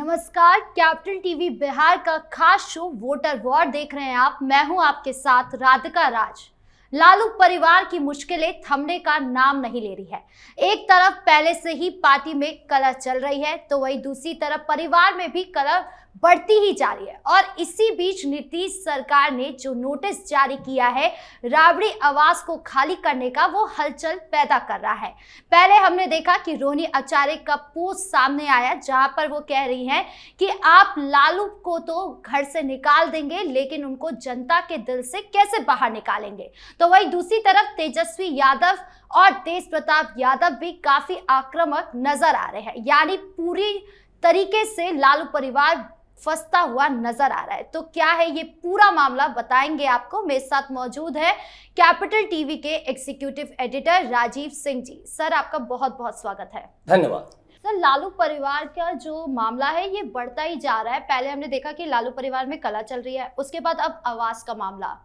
नमस्कार, capital TV Bihar का खास शो वोटर वॉर देख रहे हैं आप। मैं हूं आपके साथ राधिका राज। लालू परिवार की मुश्किलें थमने का नाम नहीं ले रही है। एक तरफ पहले से ही पार्टी में कलह चल रही है, तो वहीं दूसरी तरफ परिवार में भी कलह बढ़ती ही जा रही है। और इसी बीच नीतीश सरकार ने जो नोटिस जारी किया है राबड़ी आवास को खाली करने का, वो हलचल पैदा कर रहा है। पहले हमने देखा कि रोहिणी आचार्य का पोस्ट सामने आया, जहां पर वो कह रही हैं कि आप लालू को तो घर से निकाल देंगे, लेकिन उनको जनता के दिल से कैसे बाहर निकालेंगे। तो वहीं दूसरी तरफ तेजस्वी यादव और तेज प्रताप यादव भी काफी आक्रामक नजर आ रहे हैं। यानी पूरी तरीके से लालू परिवार फंसता हुआ नजर आ रहा है। तो क्या है ये पूरा मामला, बताएंगे आपको। मेरे साथ मौजूद है कैपिटल टीवी के executive editor Rajiv Singh ji. Sir, आपका बहुत बहुत स्वागत है। धन्यवाद। सर, लालू परिवार का जो मामला है ये बढ़ता ही जा रहा है। पहले हमने देखा कि लालू परिवार में कलह चल रही है, उसके बाद अब आवास का मामला।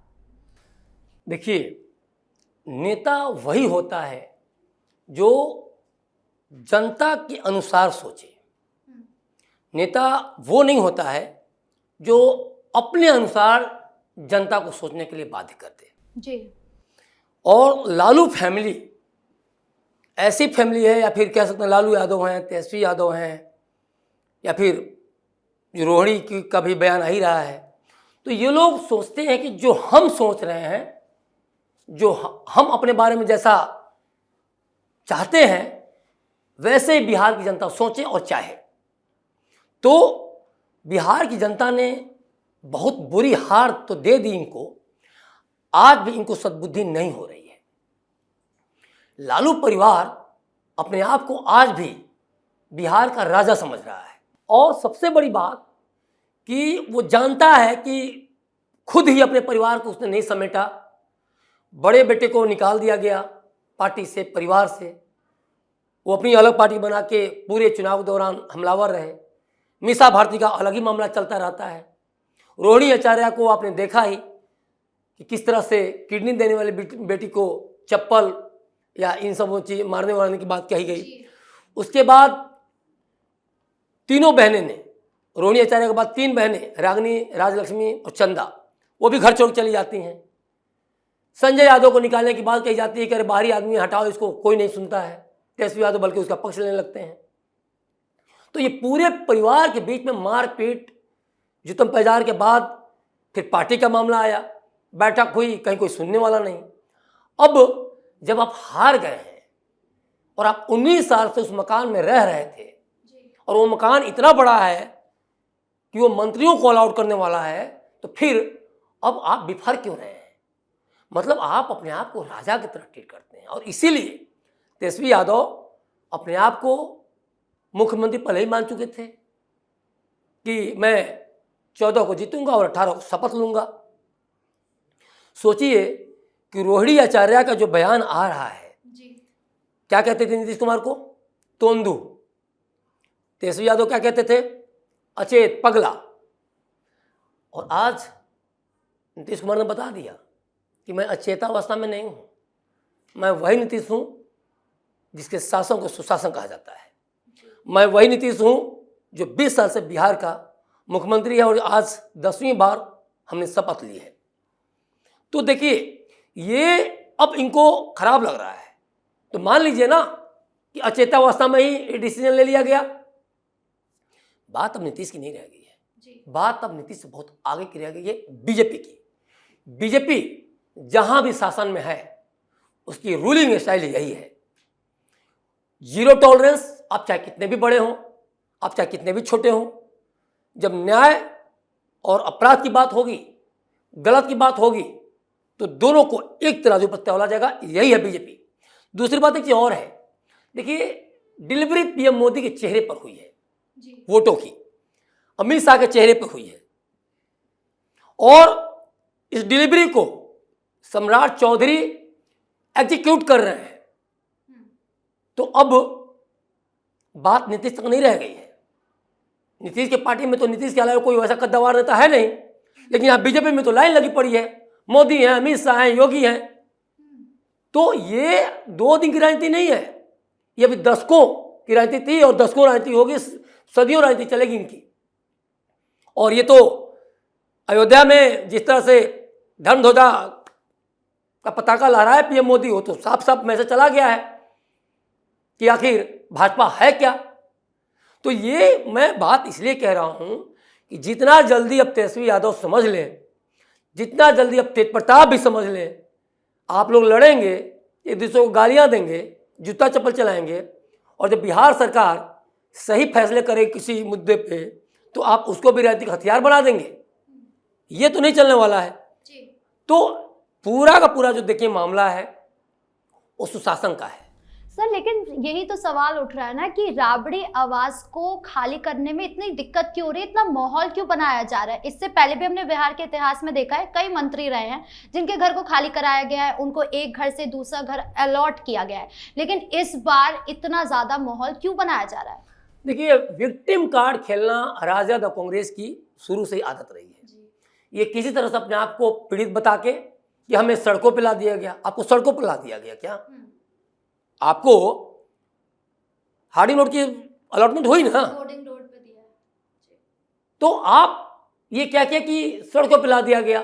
देखिए, नेता वही होता है जो जनता के अनुसार सोचे। नेता वो नहीं होता है जो अपने अनुसार जनता को सोचने के लिए बाध्य कर दे जी। और लालू फैमिली ऐसी फैमिली है, या फिर कह सकते हैं लालू यादव हैं, तेजस्वी यादव हैं, या फिर जो रोहिणी की का भी बयान आ ही रहा है, तो ये लोग सोचते हैं कि जो हम सोच रहे हैं, जो हम अपने बारे में जैसा चाहते हैं, वैसे ही बिहार की जनता सोचे और चाहे। तो बिहार की जनता ने बहुत बुरी हार तो दे दी इनको, आज भी इनको सद्बुद्धि नहीं हो रही है। लालू परिवार अपने आप को आज भी बिहार का राजा समझ रहा है, और सबसे बड़ी बात कि वो जानता है कि खुद ही अपने परिवार को उसने नहीं समेटा। बड़े बेटे को निकाल दिया गया पार्टी से, परिवार से। वो अपनी अलग पार्टी बना के पूरे चुनाव के दौरान हमलावर रहे। मीसा भारती का अलग ही मामला चलता रहता है। रोहिणी आचार्य को आपने देखा ही कि किस तरह से किडनी देने वाली बेटी को चप्पल या इन सब चीज मारने वारने की बात कही गई। उसके बाद तीनों बहनें ने, रोहिणी आचार्य के बाद 3 बहनें, रागिनी, राजलक्ष्मी और चंदा, वो भी घर छोड़ चली जाती हैं। संजय यादव को निकालने की बात कही जाती है कि अरे बाहरी आदमी हटाओ इसको, कोई नहीं सुनता है। तेजस्वी यादव बल्कि उसका पक्ष लेने लगते हैं। तो ये पूरे परिवार के बीच में मारपीट, जुतम पैजार के बाद फिर पार्टी का मामला आया, बैठक हुई, कहीं कोई सुनने वाला नहीं। अब जब आप हार गए हैं और आप 19 साल से उस मकान में रह रहे थे, और वो मकान इतना बड़ा है कि वो मंत्रियों को ऑल आउट करने वाला है, तो फिर अब आप बिफर क्यों रहे हैं? मतलब आप अपने आप को राजा की तरह ट्रीट करते हैं। और इसीलिए तेजस्वी यादव अपने आप को मुख्यमंत्री पहले ही मान चुके थे कि मैं 14 को जीतूंगा और 18 को शपथ लूंगा। सोचिए कि रोहिणी आचार्य का जो बयान आ रहा है जी। क्या कहते थे नीतीश कुमार को? तोंदू। तेजस्वी यादव क्या कहते थे? अचेत, पगला। और आज नीतीश कुमार ने बता दिया कि मैं अचेतावस्था में नहीं हूं, मैं वही नीतीश हूं जिसके शासन को सुशासन कहा जाता है। मैं वही नीतीश हूं जो 20 साल से बिहार का मुख्यमंत्री है, और आज 10वीं बार हमने शपथ ली है। तो देखिए, ये अब इनको खराब लग रहा है। तो मान लीजिए ना कि अचेतावस्था में ही डिसीजन ले लिया गया। बात अब नीतीश की नहीं रह गई है, बात अब नीतीश से बहुत आगे की रह गई है, बीजेपी की। बीजेपी जहां भी शासन में है, उसकी रूलिंग स्टाइल यही है, जीरो टॉलरेंस। आप चाहे कितने भी बड़े हों, आप चाहे कितने भी छोटे हों, जब न्याय और अपराध की बात होगी, गलत की बात होगी, तो दोनों को एक तराजू पर तौला जाएगा। यही है बीजेपी। दूसरी बात एक चीज और है, देखिए, डिलीवरी पीएम मोदी के चेहरे पर हुई है जी। वोटों की अमित शाह के चेहरे पर हुई है, और इस डिलीवरी को सम्राट चौधरी एग्जीक्यूट कर रहे हैं। तो अब बात नीतीश तक नहीं रह गई है। नीतीश के पार्टी में तो नीतीश के अलावा कोई वैसा कद्दावर नेता है नहीं, लेकिन यहाँ बीजेपी में तो लाइन लगी पड़ी है। मोदी हैं, अमित शाह हैं, योगी हैं। तो ये 2 दिन की राजनीति नहीं है, ये अभी दशकों की राजनीति थी, और दशकों राजनीति होगी, सदियों राजनीति चलेगी इनकी। और ये तो अयोध्या में जिस तरह से धर्म ध्वजा का पताका लहरा है पीएम मोदी, हो तो साफ साफ मैसेज चला गया है कि आखिर भाजपा है क्या। तो ये मैं बात इसलिए कह रहा हूं कि जितना जल्दी अब तेजस्वी यादव समझ ले, जितना जल्दी अब तेज प्रताप भी समझ ले, आप लोग लड़ेंगे, एक दूसरे को गालियां देंगे, जूता चप्पल चलाएंगे, और जब बिहार सरकार सही फैसले करे किसी मुद्दे पे तो आप उसको भी राजनीतिक हथियार बना देंगे। ये तो नहीं चलने वाला है। तो पूरा का पूरा जो देखिए मामला है वो सुशासन का है। सर, लेकिन यही तो सवाल उठ रहा है ना कि राबड़ी आवास को खाली करने में इतनी दिक्कत क्यों हो रही है, इतना माहौल क्यों बनाया जा रहा है। इससे पहले भी हमने बिहार के इतिहास में देखा है, कई मंत्री रहे हैं जिनके घर को खाली कराया गया है, उनको एक घर से दूसरा घर अलॉट किया गया है, लेकिन इस बार इतना ज्यादा माहौल क्यों बनाया जा रहा है। देखिए, विक्टिम कार्ड खेलना राजद और कांग्रेस की शुरू से ही आदत रही है। ये किसी तरह से अपने आप को पीड़ित बता के कि हमें सड़कों पे ला दिया गया। आपको सड़कों पर ला दिया गया क्या? आपको हार्डी नोट की अलॉटमेंट हुई ना, रोड पे दिया, तो आप ये क्या किया कि सड़कों पे ला दिया गया।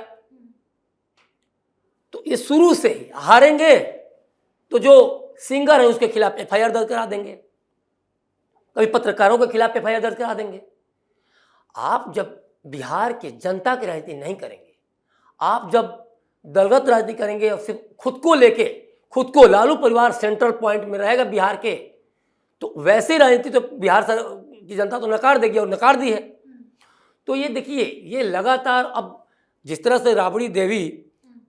तो ये शुरू से ही हारेंगे तो जो सिंगर है उसके खिलाफ एफआईआर दर्ज करा देंगे, कभी पत्रकारों के खिलाफ एफआईआर दर्ज करा देंगे। आप जब बिहार के जनता की राजनीति नहीं करेंगे, आप जब दलगत राजनीति करेंगे और सिर्फ खुद को लेके, खुद को लालू परिवार सेंट्रल पॉइंट में रहेगा बिहार के, तो वैसे राजनीति तो बिहार की जनता तो नकार देगी और नकार दी है। तो ये देखिए, ये लगातार अब जिस तरह से राबड़ी देवी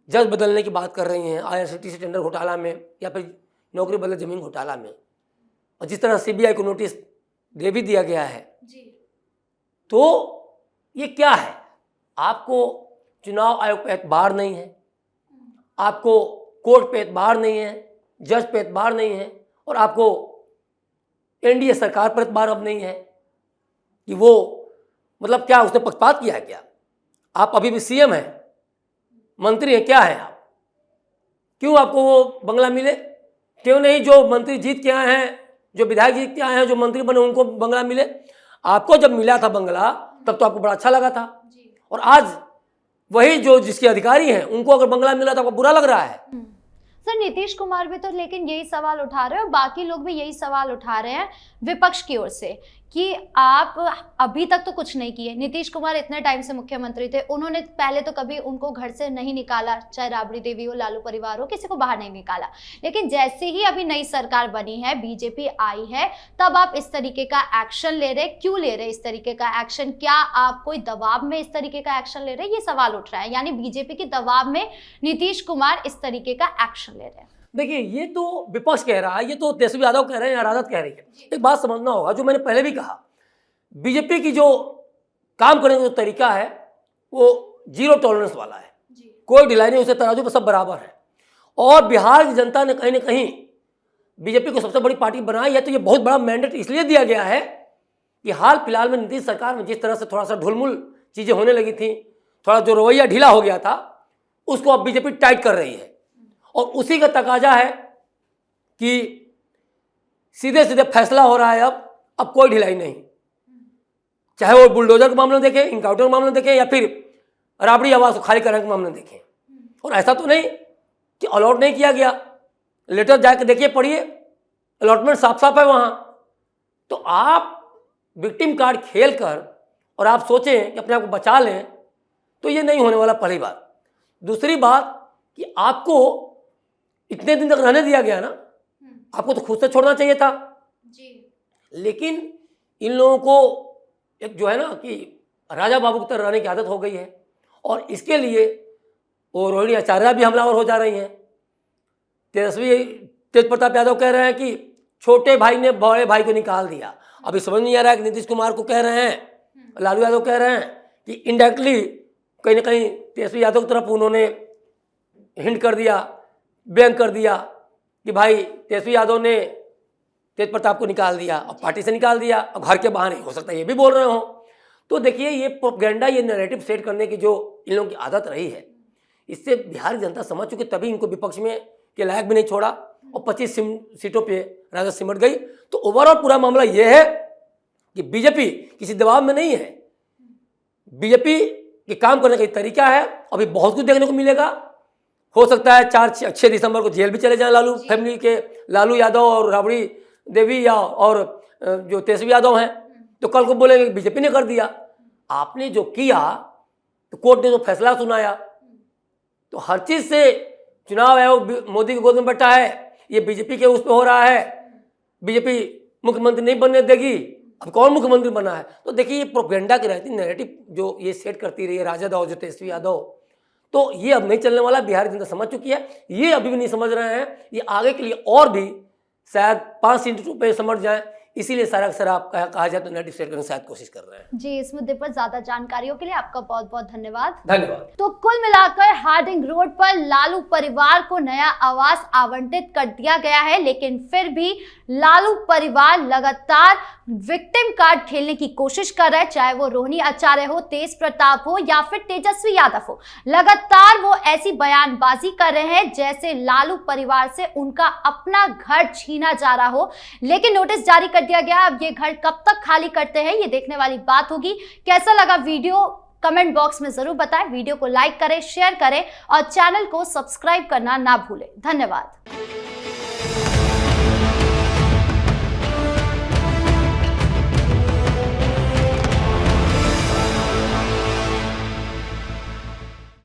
जज बदलने की बात कर रही हैं IRCTC टेंडर घोटाला में या फिर नौकरी बदले जमीन घोटाला में, और जिस तरह CBI को नोटिस दे भी दिया गया है, तो ये क्या है? आपको चुनाव आयोग पे एतबार नहीं है, आपको कोर्ट पे एतबार नहीं है, जज पे एतबार नहीं है, और आपको NDA सरकार पर एतबार अब नहीं है कि वो मतलब क्या उसने पक्षपात किया है क्या? आप अभी भी CM हैं, मंत्री हैं, क्या है आप? क्यों आपको वो बंगला मिले? क्यों नहीं जो मंत्री जीत के आए हैं, जो विधायक जीत के आए हैं, जो मंत्री बने उनको बंगला मिले? आपको जब मिला था बंगला तब तो आपको बड़ा अच्छा लगा था, और आज वही जो जिसके अधिकारी हैं उनको अगर बंगला मिला तो आपको बुरा लग रहा है। सर, नीतीश कुमार भी तो लेकिन यही सवाल उठा रहे हैं और बाकी लोग भी यही सवाल उठा रहे हैं विपक्ष की ओर से कि आप अभी तक तो कुछ नहीं किए। नीतीश कुमार इतने टाइम से मुख्यमंत्री थे, उन्होंने पहले तो कभी उनको घर से नहीं निकाला, चाहे राबड़ी देवी हो, लालू परिवार हो, किसी को बाहर नहीं निकाला। लेकिन जैसे ही अभी नई सरकार बनी है, बीजेपी आई है, तब आप इस तरीके का एक्शन ले रहे। क्यों ले रहे इस तरीके का एक्शन? क्या आप कोई दबाव में इस तरीके का एक्शन ले रहे? ये सवाल उठ रहा है, यानी बीजेपी के दबाव में नीतीश कुमार इस तरीके का एक्शन ले रहे हैं। देखिए, ये तो विपक्ष कह रहा है, ये तो तेजस्वी यादव कह रहे हैं या राजद कह रही है। एक बात समझना होगा, जो मैंने पहले भी कहा, बीजेपी की जो काम करने का जो तरीका है वो जीरो टॉलरेंस वाला है, कोई ढिलाई नहीं, उसे तराजू पर सब बराबर है। और बिहार की जनता ने कहीं ना कहीं बीजेपी को सबसे बड़ी पार्टी बनाई है। तो ये बहुत बड़ा मैंडेट इसलिए दिया गया है कि हाल फिलहाल में नीतीश सरकार में जिस तरह से थोड़ा सा ढुलमुल चीज़ें होने लगी थी, थोड़ा जो रवैया ढीला हो गया था, उसको अब बीजेपी टाइट कर रही है। और उसी का तकाजा है कि सीधे सीधे फैसला हो रहा है। अब कोई ढिलाई नहीं, चाहे वो बुलडोजर के मामले में देखें, इनकाउंटर के मामले में देखें, या फिर राबड़ी आवास को खाली करने के मामले में देखें। और ऐसा तो नहीं कि अलॉट नहीं किया गया, लेटर जाके देखिए, पढ़िए, अलॉटमेंट साफ साफ है वहाँ। तो आप विक्टिम कार्ड खेल कर और आप सोचें कि अपने आप को बचा लें, तो ये नहीं होने वाला, पहली बात। दूसरी बात कि आपको इतने दिन तक रहने दिया गया ना, आपको तो खुद से छोड़ना चाहिए था जी। लेकिन इन लोगों को एक जो है ना कि राजा बाबू की तरह रहने की आदत हो गई है, और इसके लिए वो रोहिणी आचार्य भी हमलावर हो जा रही हैं। तेज प्रताप यादव कह रहे हैं कि छोटे भाई ने बड़े भाई को निकाल दिया। अभी समझ नहीं आ रहा है कि नीतीश कुमार को कह रहे हैं, लालू यादव कह रहे हैं कि इनडायरेक्टली कहीं ना कहीं तेजस्वी यादव की तरफ उन्होंने हिंट कर दिया, व्यंग कर दिया कि भाई तेजस्वी यादव ने तेज प्रताप को निकाल दिया और पार्टी से निकाल दिया, अब घर के बाहर नहीं हो सकता, ये भी बोल रहे हो। तो देखिए, ये प्रोपेगेंडा, ये नैरेटिव सेट करने की जो इन लोगों की आदत रही है, इससे बिहार की जनता समझ चुकी, तभी इनको विपक्ष में के लायक भी नहीं छोड़ा और 25 सीटों पे राजद सिमट गई। तो ओवरऑल पूरा मामला ये है कि बीजेपी किसी दबाव में नहीं है, बीजेपी के काम करने का तरीका है। अभी बहुत कुछ देखने को मिलेगा। हो सकता है 4-6 दिसंबर को जेल भी चले जाएं लालू फैमिली के, लालू यादव और राबड़ी देवी या और जो तेजस्वी यादव हैं, तो कल को बोलेंगे बीजेपी ने कर दिया। आपने जो किया तो कोर्ट ने जो फैसला सुनाया, तो हर चीज से चुनाव आयोग मोदी की गोद में बैठा है, ये बीजेपी के उस पर हो रहा है, बीजेपी मुख्यमंत्री नहीं बनने देगी, अब कौन मुख्यमंत्री बना है। तो देखिए ये प्रोपेगेंडा की रहती नैरेटिव जो ये सेट करती रही है राजद और जो तेजस्वी यादव, तो ये अब नहीं चलने वाला। बिहार जनता समझ चुकी है, ये अभी भी नहीं समझ रहे हैं, ये आगे के लिए और भी शायद 5 सीटों पे समझ जाए, इसीलिए सारा आप कहा जाए तो नैरेटिव सेट करने शायद कोशिश कर रहे हैं। जी, इस मुद्दे पर ज्यादा जानकारियों के लिए आपका बहुत बहुत धन्यवाद। धन्यवाद। तो कुल मिलाकर हार्डिंग रोड पर लालू परिवार को नया आवास आवंटित कर दिया गया है, लेकिन फिर भी लालू परिवार लगातार विक्टिम कार्ड खेलने की कोशिश कर रहा है, चाहे वो रोहिणी आचार्य हो, तेज प्रताप हो या फिर तेजस्वी यादव हो। लगातार वो ऐसी बयानबाजी कर रहे हैं जैसे लालू परिवार से उनका अपना घर छीना जा रहा हो, लेकिन नोटिस जारी कर दिया गया। अब ये घर कब तक खाली करते हैं ये देखने वाली बात होगी। कैसा लगा वीडियो कमेंट बॉक्स में जरूर बताएं। वीडियो को लाइक करें, शेयर करें और चैनल को सब्सक्राइब करना ना भूलें। धन्यवाद।